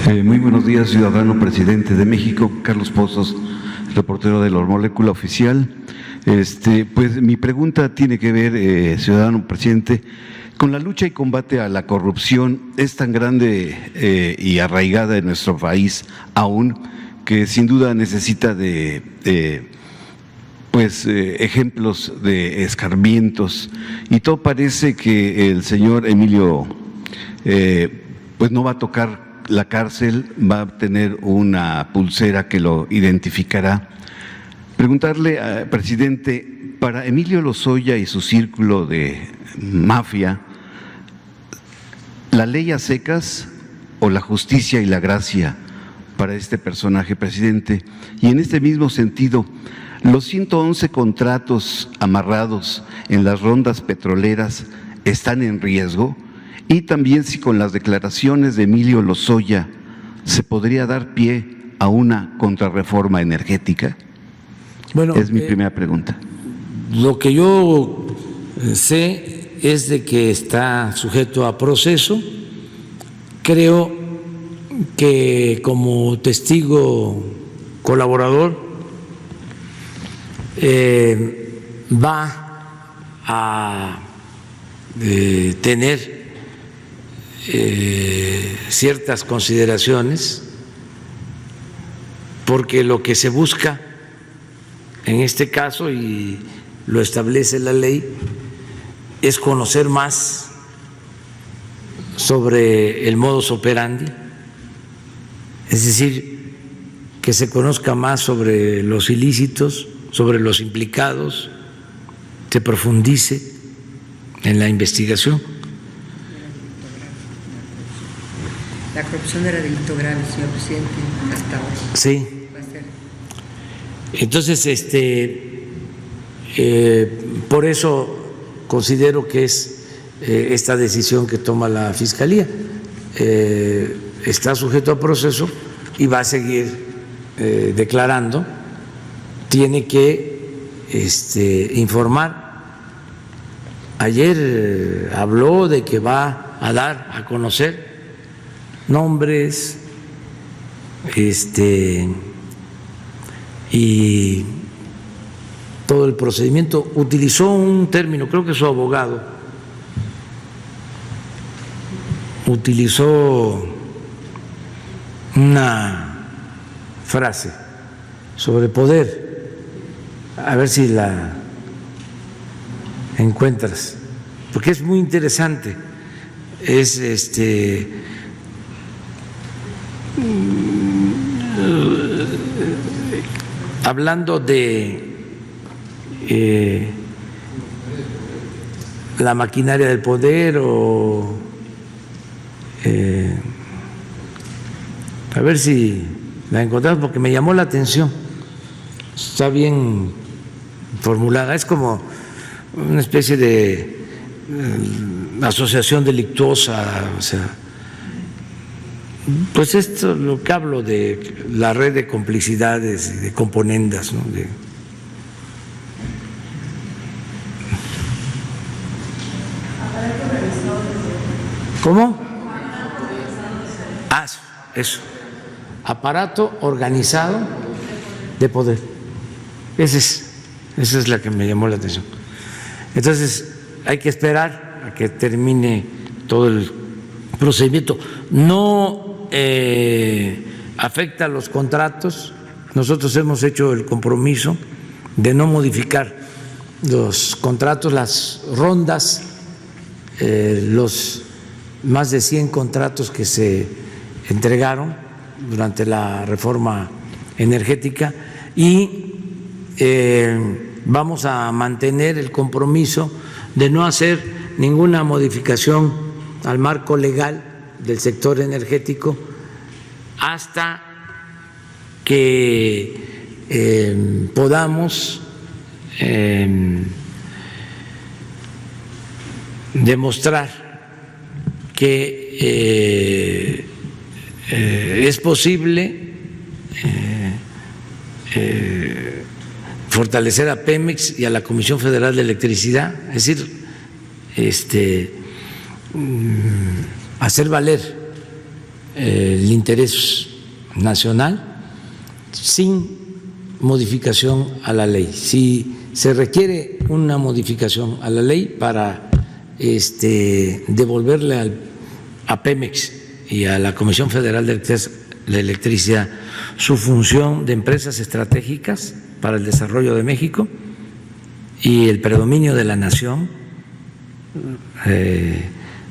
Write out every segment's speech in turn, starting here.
Muy buenos días, ciudadano presidente de México, Carlos Pozos, reportero de La Molécula Oficial. Pues mi pregunta tiene que ver, ciudadano presidente, con la lucha y combate a la corrupción. Es tan grande y arraigada en nuestro país aún que sin duda necesita de ejemplos de escarmientos, y todo parece que el señor Emilio pues no va a tocar la cárcel, va a tener una pulsera que lo identificará. Preguntarle, presidente, para Emilio Lozoya y su círculo de mafia, ¿la ley a secas o la justicia y la gracia para este personaje, presidente? Y en este mismo sentido, los 111 contratos amarrados en las rondas petroleras están en riesgo, y también si con las declaraciones de Emilio Lozoya se podría dar pie a una contrarreforma energética. Bueno, es mi primera pregunta. Lo que yo sé es de que está sujeto a proceso. Creo que como testigo colaborador va a tener ciertas consideraciones, porque lo que se busca en este caso, y lo establece la ley, es conocer más sobre el modus operandi, es decir, que se conozca más sobre los ilícitos, sobre los implicados, se profundice en la investigación. La corrupción era delito grave, señor presidente, hasta ahora. Sí. Va a ser. Entonces, por eso considero que es esta decisión que toma la Fiscalía. Está sujeto a proceso y va a seguir declarando. Tiene que informar. Ayer habló de que va a dar a conocer nombres, y todo el procedimiento. Utilizó un término, creo que su abogado utilizó una frase sobre poder, a ver si la encuentras, porque es muy interesante. Es hablando de la maquinaria del poder, o a ver si la encontramos, porque me llamó la atención. Está bien formulada, es como una especie de asociación delictuosa, o sea, pues esto es lo que hablo de la red de complicidades y de componendas, ¿no? ¿Cómo? Ah, eso. Aparato organizado de poder. Esa es la que me llamó la atención. Entonces, hay que esperar a que termine todo el procedimiento. No afecta a los contratos. Nosotros hemos hecho el compromiso de no modificar los contratos, las rondas, los más de 100 contratos que se entregaron durante la reforma energética, y vamos a mantener el compromiso de no hacer ninguna modificación al marco legal del sector energético hasta que podamos demostrar que es posible fortalecer a Pemex y a la Comisión Federal de Electricidad, es decir, hacer valer el interés nacional sin modificación a la ley. Si se requiere una modificación a la ley para devolverle a Pemex y a la Comisión Federal de Electricidad su función de empresas estratégicas para el desarrollo de México y el predominio de la nación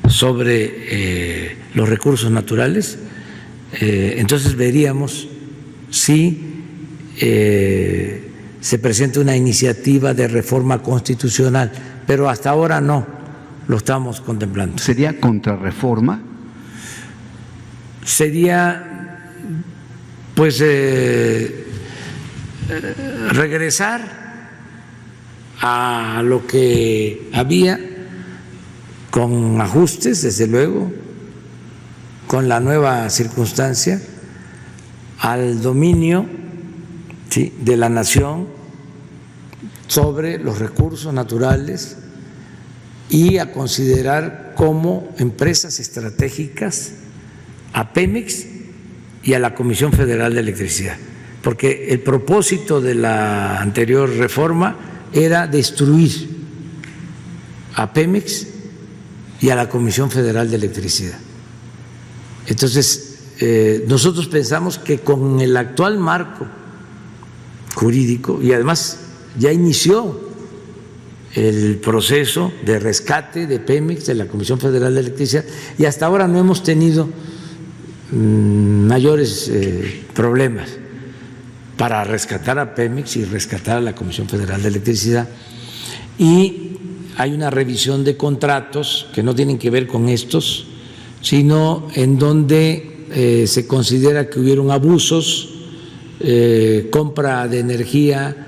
sobre los recursos naturales, entonces veríamos si se presenta una iniciativa de reforma constitucional, pero hasta ahora no lo estamos contemplando. ¿Sería contrarreforma? Sería, pues, regresar a lo que había, con ajustes, desde luego, con la nueva circunstancia, al dominio, ¿sí?, de la nación sobre los recursos naturales y a considerar como empresas estratégicas a Pemex y a la Comisión Federal de Electricidad, porque el propósito de la anterior reforma era destruir a Pemex y a la Comisión Federal de Electricidad. Entonces, nosotros pensamos que con el actual marco jurídico, y además ya inició el proceso de rescate de Pemex, de la Comisión Federal de Electricidad, y hasta ahora no hemos tenido mayores problemas para rescatar a Pemex y rescatar a la Comisión Federal de Electricidad. Y hay una revisión de contratos que no tienen que ver con estos, sino en donde se considera que hubieron abusos, compra de energía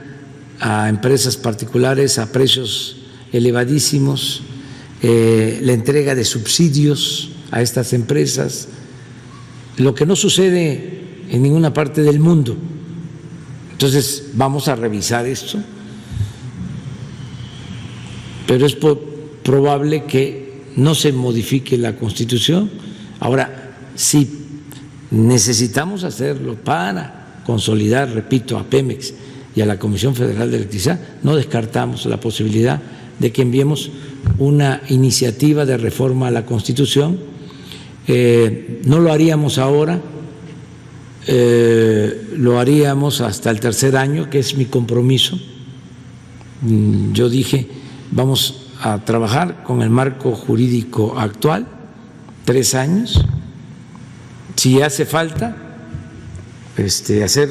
a empresas particulares a precios elevadísimos, la entrega de subsidios a estas empresas, lo que no sucede en ninguna parte del mundo. Entonces vamos a revisar esto, pero es probable que no se modifique la Constitución. Ahora, si necesitamos hacerlo para consolidar, repito, a Pemex y a la Comisión Federal de Electricidad, no descartamos la posibilidad de que enviemos una iniciativa de reforma a la Constitución. No lo haríamos ahora, lo haríamos hasta el tercer año, que es mi compromiso. Yo dije, vamos a trabajar con el marco jurídico actual, 3 años. Si hace falta hacer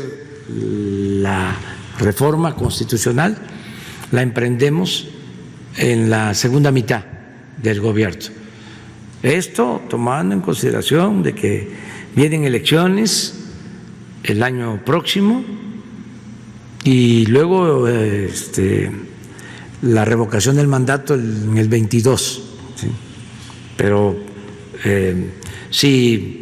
la reforma constitucional, la emprendemos en la segunda mitad del gobierno. Esto tomando en consideración de que vienen elecciones el año próximo y luego la revocación del mandato en el 22, ¿sí? Pero si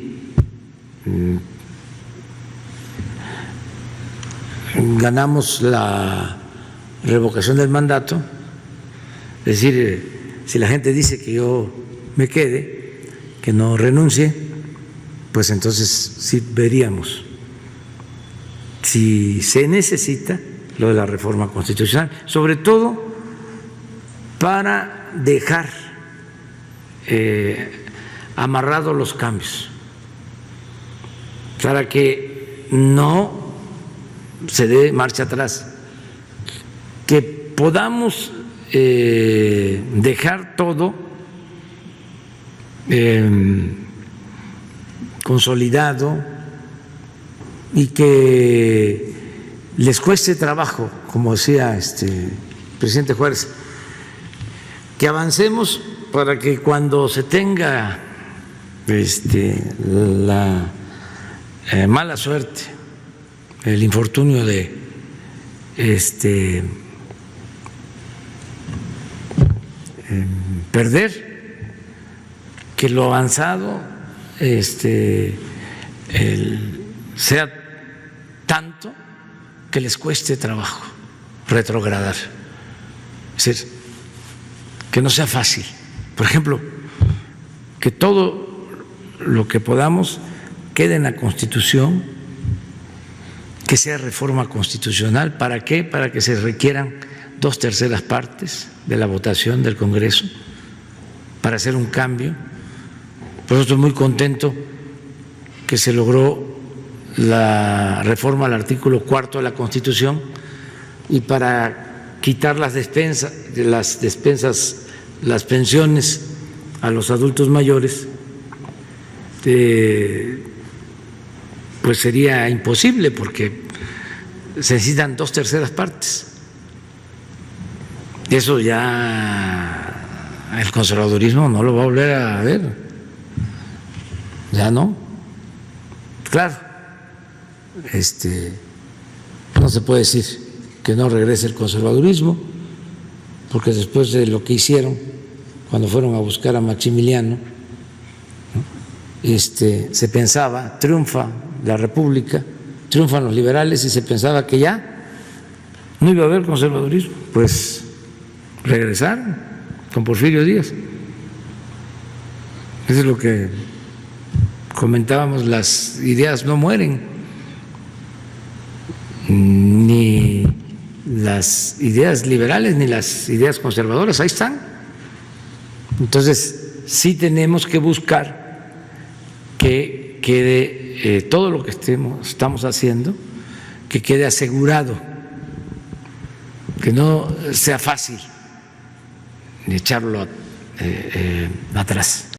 ganamos la revocación del mandato, es decir, si la gente dice que yo me quede, que no renuncie, pues entonces sí veríamos si se necesita lo de la reforma constitucional, sobre todo para dejar amarrados los cambios, para que no se dé marcha atrás, que podamos dejar todo consolidado y que les cueste trabajo, como decía el presidente Juárez, que avancemos para que cuando se tenga la mala suerte, el infortunio de perder, que lo avanzado sea tanto que les cueste trabajo retrogradar, es decir, que no sea fácil. Por ejemplo, que todo lo que podamos quede en la Constitución, que sea reforma constitucional. ¿Para qué? Para que se requieran 2/3 partes de la votación del Congreso para hacer un cambio. Por eso estoy muy contento que se logró la reforma al artículo 4 de la Constitución, y para quitar las pensiones a los adultos mayores, pues sería imposible, porque se necesitan 2/3 partes. Eso ya el conservadurismo no lo va a volver a ver, ya no. Claro, no se puede decir que no regrese el conservadurismo, porque después de lo que hicieron cuando fueron a buscar a Maximiliano, se pensaba, triunfa la República, triunfan los liberales y se pensaba que ya no iba a haber conservadurismo. Pues regresaron con Porfirio Díaz. Eso es lo que comentábamos, las ideas no mueren, ni las ideas liberales ni las ideas conservadoras, ahí están. Entonces sí tenemos que buscar que quede todo lo que estamos haciendo, que quede asegurado, que no sea fácil echarlo atrás.